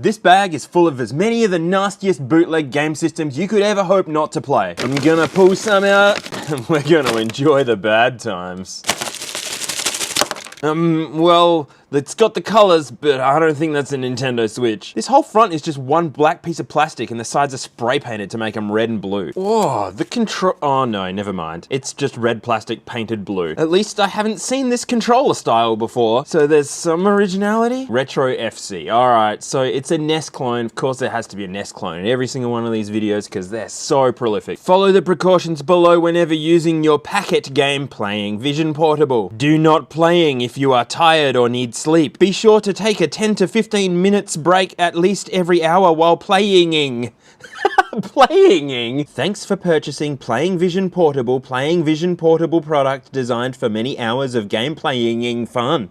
This bag is full of as many of the nastiest bootleg game systems you could ever hope not to play. I'm gonna pull some out, and we're gonna enjoy the bad times. Well, it's got the colors, but I don't think that's a Nintendo Switch. This whole front is just one black piece of plastic and the sides are spray painted to make them red and blue. Oh, the control... Oh no, never mind. It's just red plastic painted blue. At least I haven't seen this controller style before, so there's some originality. Retro FC. Alright, so it's a NES clone. Of course there has to be a NES clone in every single one of these videos because they're so prolific. Follow the precautions below whenever using your packet game playing Vision Portable. Do not playing if you are tired or need sleep. Be sure to take a 10 to 15 minutes break at least every hour while playing-ing. Playing-ing. Thanks for purchasing Playing Vision Portable product designed for many hours of game playing-ing fun.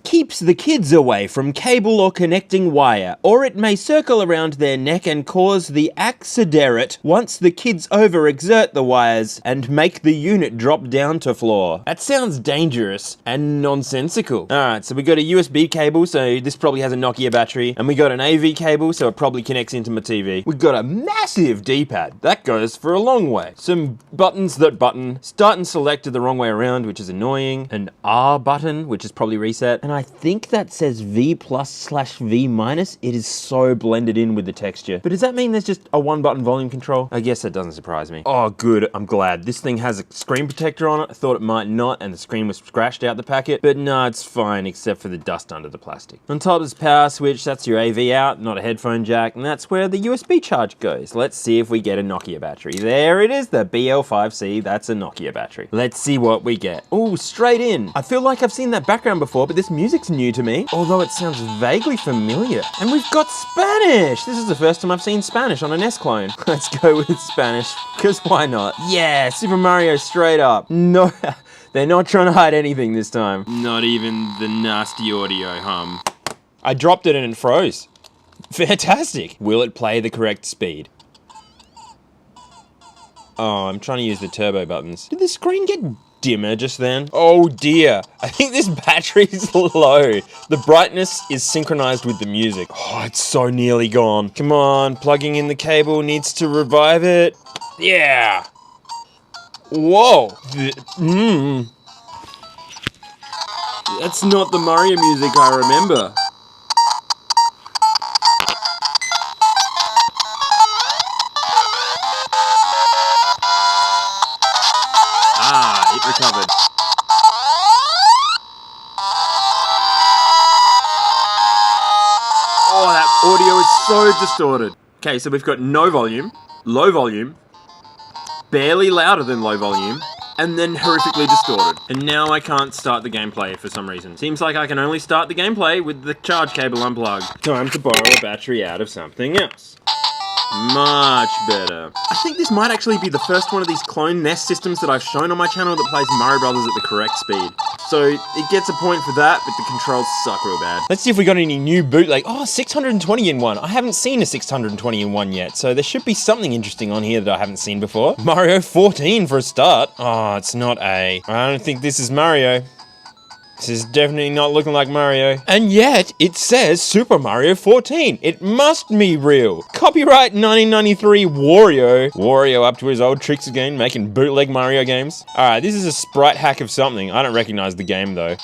Keeps the kids away from cable or connecting wire, or it may circle around their neck and cause the accident once the kids overexert the wires and make the unit drop down to floor. That sounds dangerous and nonsensical. Alright, so we got a USB cable, so this probably has a Nokia battery, and we got an AV cable, so it probably connects into my TV. We got a massive D-pad. That goes for a long way. Some buttons that button. Start and select are the wrong way around, which is annoying. An R button, which is probably reset. And I think that says V+/V-. It is so blended in with the texture. But does that mean there's just a one-button volume control? I guess that doesn't surprise me. Oh, good. I'm glad. This thing has a screen protector on it. I thought it might not, and the screen was scratched out the packet. But no, it's fine, except for the dust under the plastic. On top is power switch. That's your AV out, not a headphone jack. And that's where the USB charge goes. Let's see if we get a Nokia battery. There it is, the BL5C. That's a Nokia battery. Let's see what we get. Oh, straight in. I feel like I've seen that background before, but this music's new to me, although it sounds vaguely familiar. And we've got Spanish! This is the first time I've seen Spanish on a NES clone. Let's go with Spanish, because why not? Yeah, Super Mario straight up. No, they're not trying to hide anything this time. Not even the nasty audio hum. I dropped it and it froze. Fantastic. Will it play the correct speed? Oh, I'm trying to use the turbo buttons. Did the screen get dimmer just then? Oh dear, I think this battery's low. The brightness is synchronized with the music. Oh, it's so nearly gone. Come on, plugging in the cable needs to revive it. Yeah. Whoa. That's not the Mario music I remember. Recovered. Oh, that audio is so distorted. Okay, so we've got no volume, low volume, barely louder than low volume, and then horrifically distorted. And now I can't start the gameplay for some reason. Seems like I can only start the gameplay with the charge cable unplugged. Time to borrow a battery out of something else. Much better. I think this might actually be the first one of these clone NES systems that I've shown on my channel that plays Mario Brothers at the correct speed. So it gets a point for that, but the controls suck real bad. Let's see if we got any new bootleg. Oh, 620 in one. I haven't seen a 620 in one yet, so there should be something interesting on here that I haven't seen before. Mario 14 for a start. Oh, it's not A. I don't think this is Mario. This is definitely not looking like Mario. And yet, it says Super Mario 14. It must be real. Copyright 1993 Wario. Wario up to his old tricks again, making bootleg Mario games. Alright, this is a sprite hack of something. I don't recognize the game, though.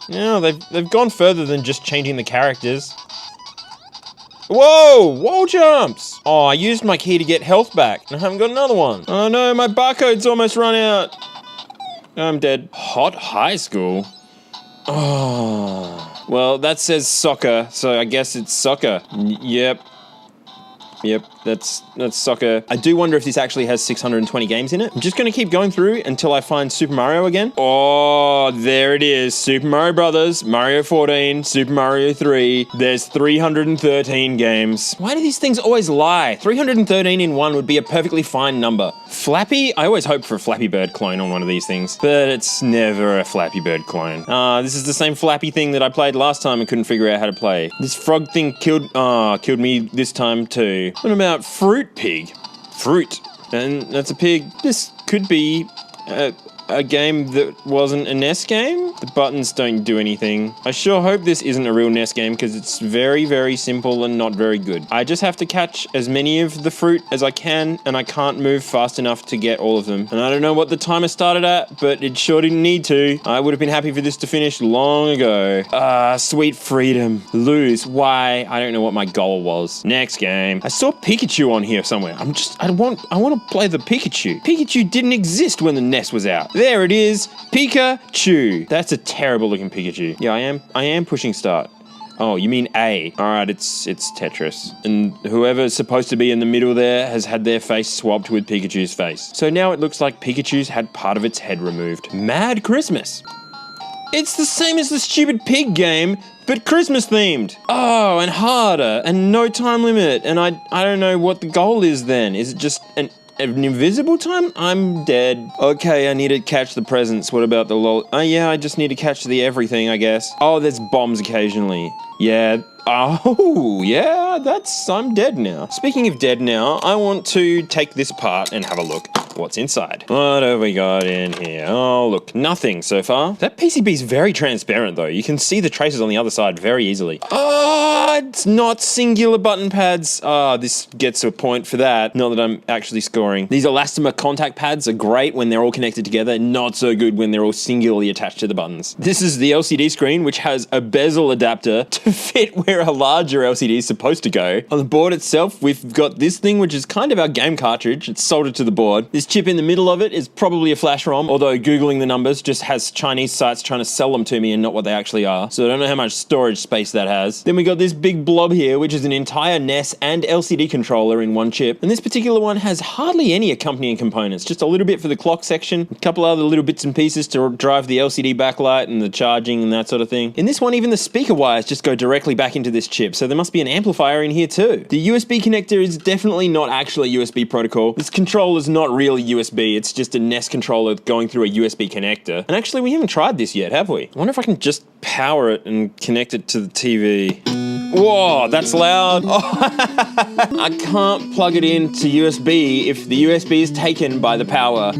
No, they've gone further than just changing the characters. Whoa! Wall jumps! Oh, I used my key to get health back, and I haven't got another one. Oh no, my barcode's almost run out. I'm dead. Hot high school? Oh. Well, that says soccer, so I guess it's soccer. Yep. Yep, that's soccer. I do wonder if this actually has 620 games in it. I'm just gonna keep going through until I find Super Mario again. Oh, there it is. Super Mario Brothers, Mario 14, Super Mario 3. There's 313 games. Why do these things always lie? 313 in one would be a perfectly fine number. Flappy? I always hope for a Flappy Bird clone on one of these things, but it's never a Flappy Bird clone. This is the same Flappy thing that I played last time and couldn't figure out how to play. This frog thing killed me this time too. What about Fruit Pig? Fruit. And that's a pig. This could be a game that wasn't a NES game? The buttons don't do anything. I sure hope this isn't a real NES game because it's very, very simple and not very good. I just have to catch as many of the fruit as I can, and I can't move fast enough to get all of them. And I don't know what the timer started at, but it sure didn't need to. I would have been happy for this to finish long ago. Sweet freedom. Lose. Why? I don't know what my goal was. Next game. I saw Pikachu on here somewhere. I want to play the Pikachu. Pikachu didn't exist when the NES was out. There it is. Pikachu. That's a terrible looking Pikachu. Yeah, I am pushing start. Oh, you mean A. Alright, it's Tetris. And whoever's supposed to be in the middle there has had their face swapped with Pikachu's face. So now it looks like Pikachu's had part of its head removed. Mad Christmas. It's the same as the stupid pig game, but Christmas themed. Oh, and harder, and no time limit. And I don't know what the goal is then. Is it just an invisible time? I'm dead. Okay, I need to catch the presents. What about the lol? Oh yeah, I just need to catch the everything, I guess. Oh, there's bombs occasionally. Yeah. Oh, yeah, I'm dead now. Speaking of dead now, I want to take this apart and have a look. What's inside? What have we got in here? Oh, look, nothing so far. That PCB is very transparent though. You can see the traces on the other side very easily. Oh, it's not singular button pads. This gets a point for that. Not that I'm actually scoring. These elastomer contact pads are great when they're all connected together. Not so good when they're all singularly attached to the buttons. This is the LCD screen, which has a bezel adapter to fit where a larger LCD is supposed to go. On the board itself, we've got this thing, which is kind of our game cartridge. It's soldered to the board. This chip in the middle of it is probably a flash ROM, although Googling the numbers just has Chinese sites trying to sell them to me and not what they actually are. So I don't know how much storage space that has. Then we got this big blob here, which is an entire NES and LCD controller in one chip. And this particular one has hardly any accompanying components, just a little bit for the clock section, a couple other little bits and pieces to drive the LCD backlight and the charging and that sort of thing. In this one, even the speaker wires just go directly back into this chip, so there must be an amplifier in here too. The USB connector is definitely not actually USB protocol. This controller is not really USB, it's just a NES controller going through a USB connector. And actually, we haven't tried this yet, have we? I wonder if I can just power it and connect it to the TV. Whoa, that's loud. Oh, I can't plug it into USB if the USB is taken by the power.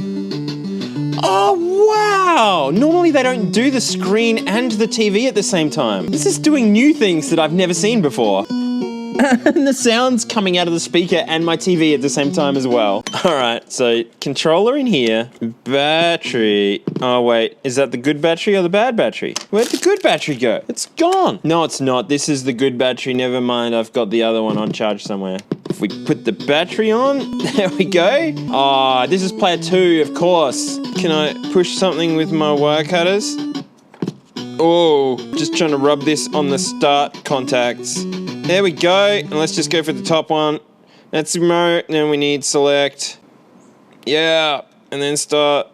Oh, wow! Normally they don't do the screen and the TV at the same time. This is doing new things that I've never seen before. And the sound's coming out of the speaker and my TV at the same time as well. Alright, so controller in here, battery. Oh wait, is that the good battery or the bad battery? Where'd the good battery go? It's gone. No, it's not. This is the good battery. Never mind, I've got the other one on charge somewhere. If we put the battery on, there we go. Ah, this is player 2, of course. Can I push something with my wire cutters? Oh, just trying to rub this on the start contacts. There we go, and let's just go for the top one. That's remote, then we need select. Yeah, and then start.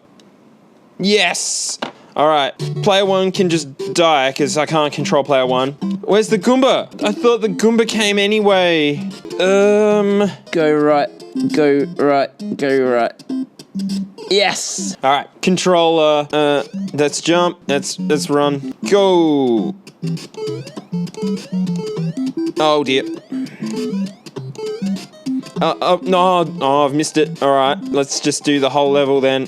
Yes! Alright, player 1 can just die, because I can't control player 1. Where's the Goomba? I thought the Goomba came anyway. Go right, go right, go right. Yes! Alright, controller, let's jump, let's run. Go! Oh dear. No, oh, I've missed it. Alright, let's just do the whole level then.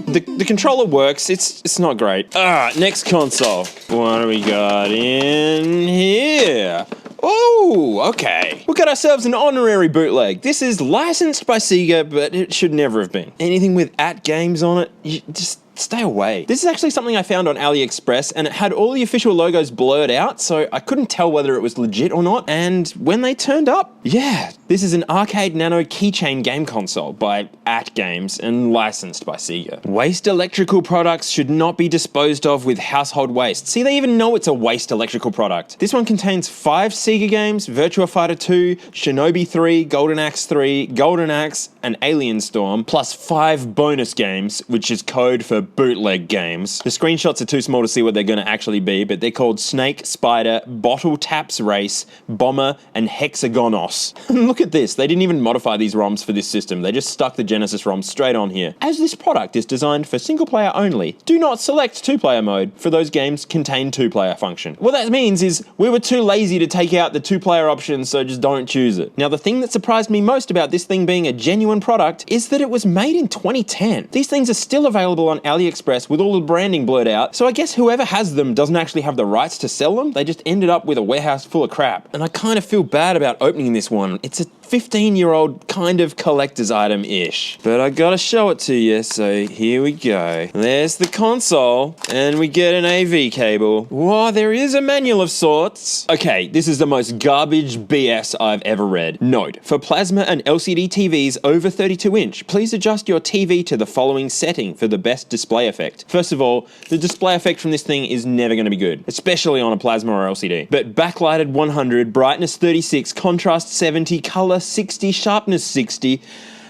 The controller works, it's not great. Next console. What do we got in here? Oh, okay. We got ourselves an honorary bootleg. This is licensed by Sega, but it should never have been. Anything with @games on it, you just stay away. This is actually something I found on AliExpress, and it had all the official logos blurred out, so I couldn't tell whether it was legit or not, and when they turned up, yeah. This is an Arcade Nano keychain game console by AtGames and licensed by Sega. Waste electrical products should not be disposed of with household waste. See, they even know it's a waste electrical product. This one contains 5 Sega games: Virtua Fighter 2, Shinobi 3, Golden Axe 3, Golden Axe, and Alien Storm, plus 5 bonus games, which is code for Bootleg games. The screenshots are too small to see what they're going to actually be, but they're called Snake, Spider, Bottle Taps Race, Bomber, and Hexagonos. Look at this, they didn't even modify these ROMs for this system, they just stuck the Genesis ROM straight on here. As this product is designed for single player only, do not select two-player mode, for those games contain two-player function. What that means is we were too lazy to take out the two-player option, so just don't choose it. Now the thing that surprised me most about this thing being a genuine product is that it was made in 2010. These things are still available on AliExpress with all the branding blurred out, so I guess whoever has them doesn't actually have the rights to sell them, they just ended up with a warehouse full of crap. And I kind of feel bad about opening this one. It's a 15-year-old kind of collector's item-ish. But I gotta show it to you, so here we go. There's the console, and we get an AV cable. Whoa, there is a manual of sorts. Okay, this is the most garbage BS I've ever read. Note, for plasma and LCD TVs over 32-inch, please adjust your TV to the following setting for the best display effect. First of all, the display effect from this thing is never gonna be good, especially on a plasma or LCD. But backlighted 100, brightness 36, contrast 70, color 60, sharpness 60.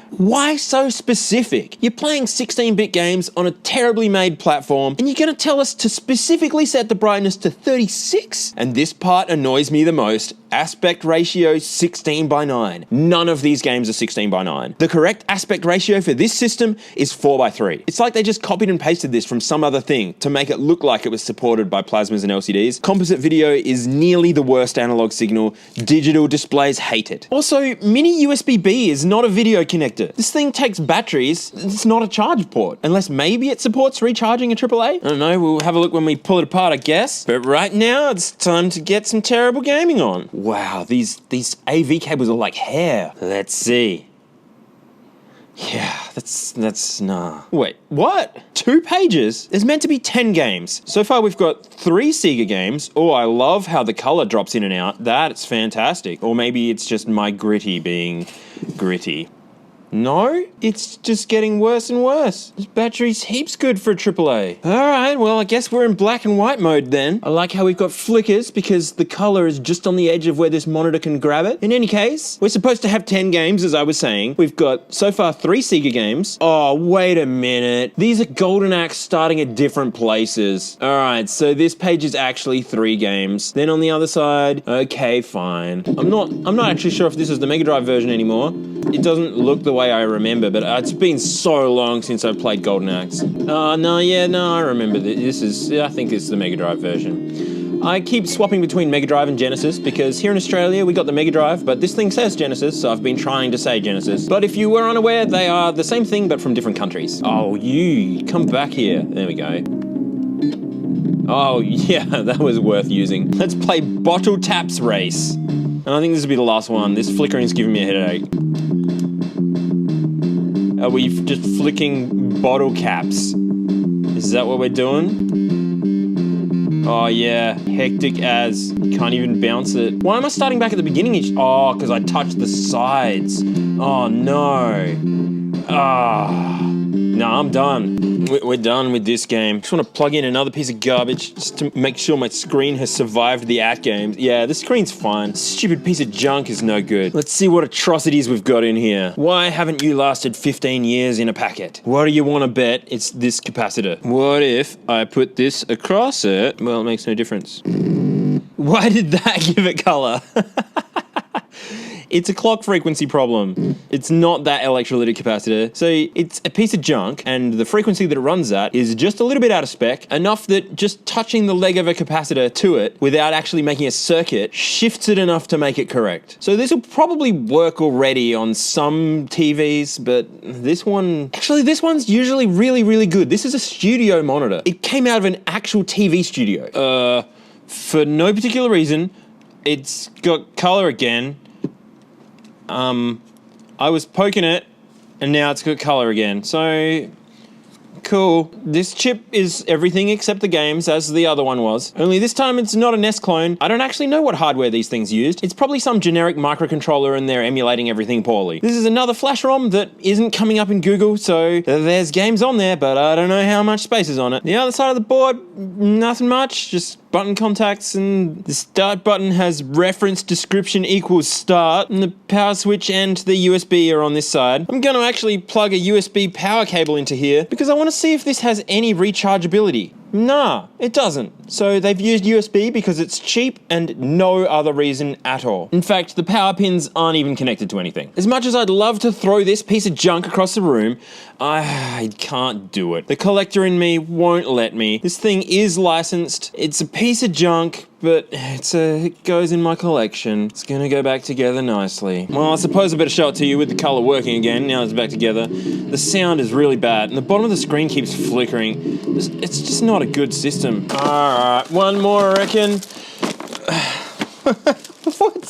Why so specific? You're playing 16-bit games on a terribly made platform and you're gonna tell us to specifically set the brightness to 36? And this part annoys me the most. Aspect ratio 16:9. None of these games are 16:9. The correct aspect ratio for this system is 4:3. It's like they just copied and pasted this from some other thing to make it look like it was supported by plasmas and LCDs. Composite video is nearly the worst analog signal. Digital displays hate it. Also, mini USB-B is not a video connector. This thing takes batteries. It's not a charge port. Unless maybe it supports recharging a AAA? I don't know, we'll have a look when we pull it apart, I guess. But right now, it's time to get some terrible gaming on. Wow, these AV cables are like hair. Let's see. Yeah, that's nah. Wait, what? 2 pages? There's meant to be 10 games. So far we've got 3 Sega games. Oh, I love how the color drops in and out. That's fantastic. Or maybe it's just my gritty being gritty. No, it's just getting worse and worse. This battery's heaps good for a AAA. Alright, well I guess we're in black and white mode then. I like how we've got flickers because the color is just on the edge of where this monitor can grab it. In any case, we're supposed to have 10 games as I was saying. We've got so far 3 Sega games. Oh, wait a minute. These are Golden Axe starting at different places. Alright, so this page is actually 3 games. Then on the other side, okay, fine. I'm not actually sure if this is the Mega Drive version anymore. It doesn't look the way I remember, but it's been so long since I've played Golden Axe. No, I remember this. I think this is the Mega Drive version. I keep swapping between Mega Drive and Genesis because here in Australia we got the Mega Drive, but this thing says Genesis, so I've been trying to say Genesis. But if you were unaware, they are the same thing but from different countries. Oh, you come back here. There we go. Oh yeah, that was worth using. Let's play Bottle Taps Race. And I think this will be the last one. This flickering's giving me a headache. Are we just flicking bottle caps? Is that what we're doing? Oh yeah, hectic as. You can't even bounce it. Why am I starting back at the beginning each? Oh, because I touched the sides. Oh no. No, I'm done. We're done with this game. Just want to plug in another piece of garbage just to make sure my screen has survived the AtGames. Yeah, the screen's fine. This stupid piece of junk is no good. Let's see what atrocities we've got in here. Why haven't you lasted 15 years in a packet? What do you want to bet it's this capacitor? What if I put this across it? Well, it makes no difference. Why did that give it color? It's a clock frequency problem. It's not that electrolytic capacitor. So it's a piece of junk, and the frequency that it runs at is just a little bit out of spec, enough that just touching the leg of a capacitor to it without actually making a circuit shifts it enough to make it correct. So this will probably work already on some TVs, but this one... Actually, this one's usually really, really good. This is a studio monitor. It came out of an actual TV studio. For no particular reason, it's got color again. I was poking it, and now it's got color again, so cool. This chip is everything except the games, as the other one was. Only this time it's not a NES clone. I don't actually know what hardware these things used. It's probably some generic microcontroller and they're emulating everything poorly. This is another flash ROM that isn't coming up in Google, so there's games on there, but I don't know how much space is on it. The other side of the board, nothing much, just button contacts, and the start button has reference description equals start, and the power switch and the USB are on this side. I'm gonna actually plug a USB power cable into here because I want to see if this has any rechargeability. Nah, it doesn't. So they've used USB because it's cheap and no other reason at all. In fact, the power pins aren't even connected to anything. As much as I'd love to throw this piece of junk across the room, I can't do it. The collector in me won't let me. This thing is licensed. It's a piece of junk, but it goes in my collection. It's gonna go back together nicely. Well, I suppose I better show it to you with the color working again, now it's back together. The sound is really bad, and the bottom of the screen keeps flickering. It's just not a good system. Alright, one more, I reckon. What?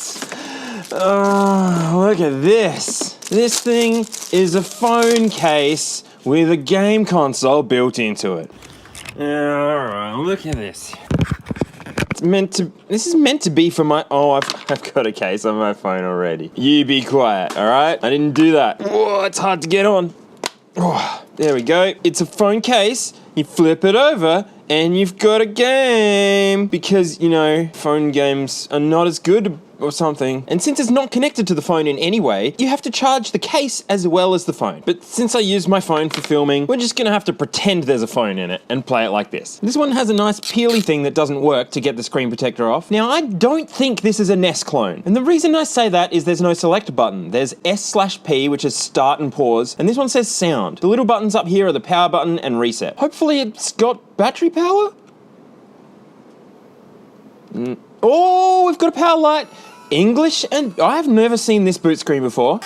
Look at this. This thing is a phone case with a game console built into it. Alright, look at this. This is meant to be for my, I've got a case on my phone already. You be quiet, alright? I didn't do that. Whoa, it's hard to get on. Oh, there we go. It's a phone case. You flip it over and you've got a game. Because, you know, phone games are not as good or something. And since it's not connected to the phone in any way, you have to charge the case as well as the phone. But since I use my phone for filming, we're just gonna have to pretend there's a phone in it and play it like this. This one has a nice peely thing that doesn't work to get the screen protector off. Now, I don't think this is a NES clone. And the reason I say that is there's no select button. There's S/P, which is start and pause, and this one says sound. The little buttons up here are the power button and reset. Hopefully it's got battery power? Oh, we've got a power light. English, and I've never seen this boot screen before.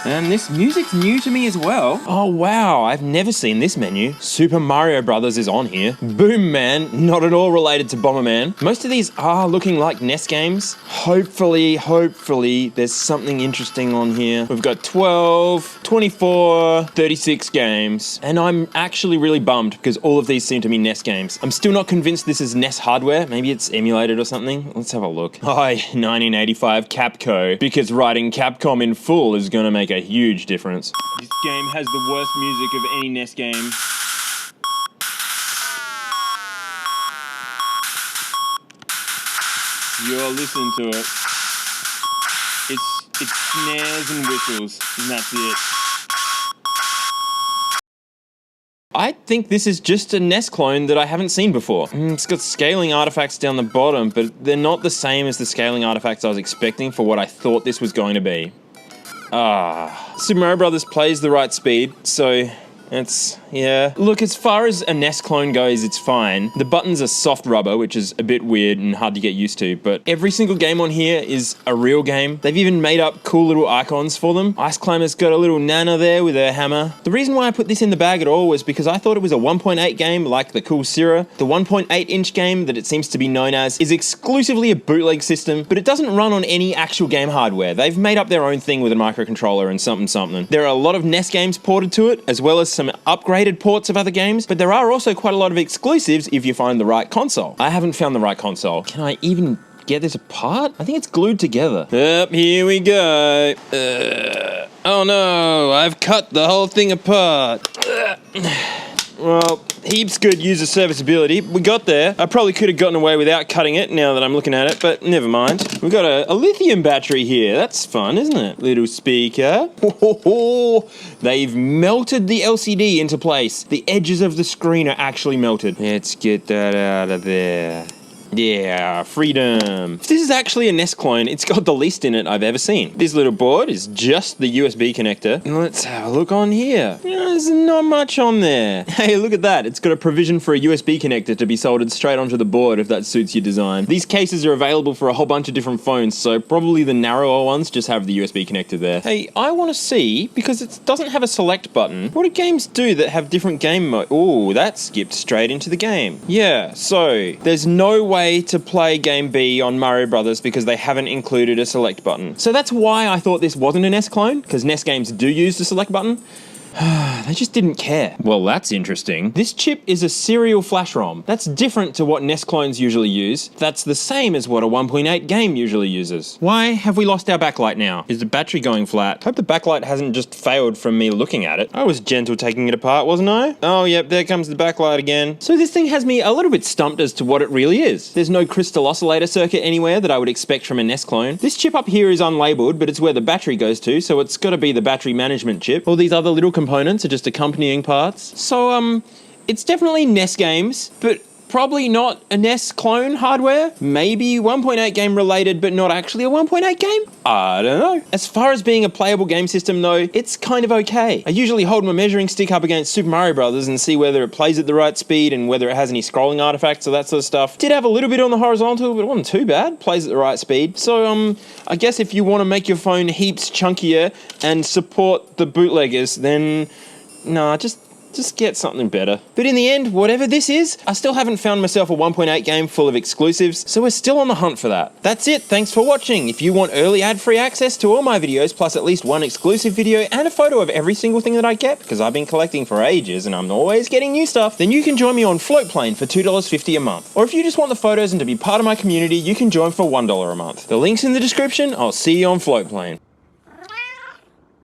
And this music's new to me as well. Oh wow, I've never seen this menu. Super Mario Brothers is on here. Boom Man, not at all related to Bomberman. Most of these are looking like NES games. Hopefully, there's something interesting on here. We've got 12, 24, 36 games. And I'm actually really bummed because all of these seem to be NES games. I'm still not convinced this is NES hardware. Maybe it's emulated or something. Let's have a look. 1985 Capco. Because writing Capcom in full is gonna make a huge difference. This game has the worst music of any NES game. You're listening to it. It's snares and whistles, and that's it. I think this is just a NES clone that I haven't seen before. It's got scaling artifacts down the bottom, but they're not the same as the scaling artifacts I was expecting for what I thought this was going to be. Super Mario Brothers plays the right speed, so it's, yeah. Look, as far as a NES clone goes, it's fine. The buttons are soft rubber, which is a bit weird and hard to get used to, but every single game on here is a real game. They've even made up cool little icons for them. Ice Climber's got a little Nana there with her hammer. The reason why I put this in the bag at all was because I thought it was a 1.8 game like the cool Sierra. The 1.8-inch game that it seems to be known as is exclusively a bootleg system, but it doesn't run on any actual game hardware. They've made up their own thing with a microcontroller and something. There are a lot of NES games ported to it, as well as some upgraded ports of other games, but there are also quite a lot of exclusives if you find the right console. I haven't found the right console. Can I even get this apart? I think it's glued together. Yep, here we go. Oh no, I've cut the whole thing apart. Well, heaps good user serviceability. We got there. I probably could have gotten away without cutting it now that I'm looking at it, but never mind. We've got a lithium battery here. That's fun, isn't it? Little speaker. They've melted the LCD into place. The edges of the screen are actually melted. Let's get that out of there. Yeah, freedom. If this is actually a NES clone, it's got the least in it I've ever seen. This little board is just the USB connector. Let's have a look on here. There's not much on there. Hey, look at that. It's got a provision for a USB connector to be soldered straight onto the board if that suits your design. These cases are available for a whole bunch of different phones, so probably the narrower ones just have the USB connector there. Hey, I want to see, because it doesn't have a select button, what do games do that have different game mode? Ooh, that skipped straight into the game. Yeah, so there's no way to play Game B on Mario Brothers because they haven't included a select button. So that's why I thought this wasn't an NES clone, because NES games do use the select button. They just didn't care. Well, that's interesting. This chip is a serial flash ROM. That's different to what NES clones usually use. That's the same as what a 1.8 game usually uses. Why have we lost our backlight now? Is the battery going flat? Hope the backlight hasn't just failed from me looking at it. I was gentle taking it apart, wasn't I? Oh, yep, there comes the backlight again. So this thing has me a little bit stumped as to what it really is. There's no crystal oscillator circuit anywhere that I would expect from a NES clone. This chip up here is unlabeled, but it's where the battery goes to, so it's got to be the battery management chip. All these other little components are just accompanying parts. So, it's definitely NES games, but probably not a NES clone hardware. Maybe 1.8 game related, but not actually a 1.8 game? I don't know. As far as being a playable game system though, it's kind of okay. I usually hold my measuring stick up against Super Mario Bros. And see whether it plays at the right speed and whether it has any scrolling artifacts or that sort of stuff. Did have a little bit on the horizontal, but it wasn't too bad. Plays at the right speed. So, I guess if you want to make your phone heaps chunkier and support the bootleggers, then nah, just get something better. But in the end, whatever this is, I still haven't found myself a 1.8 game full of exclusives, so we're still on the hunt for that. That's it, thanks for watching. If you want early ad-free access to all my videos, plus at least one exclusive video and a photo of every single thing that I get, because I've been collecting for ages and I'm always getting new stuff, then you can join me on Floatplane for $2.50 a month. Or if you just want the photos and to be part of my community, you can join for $1 a month. The link's in the description. I'll see you on Floatplane.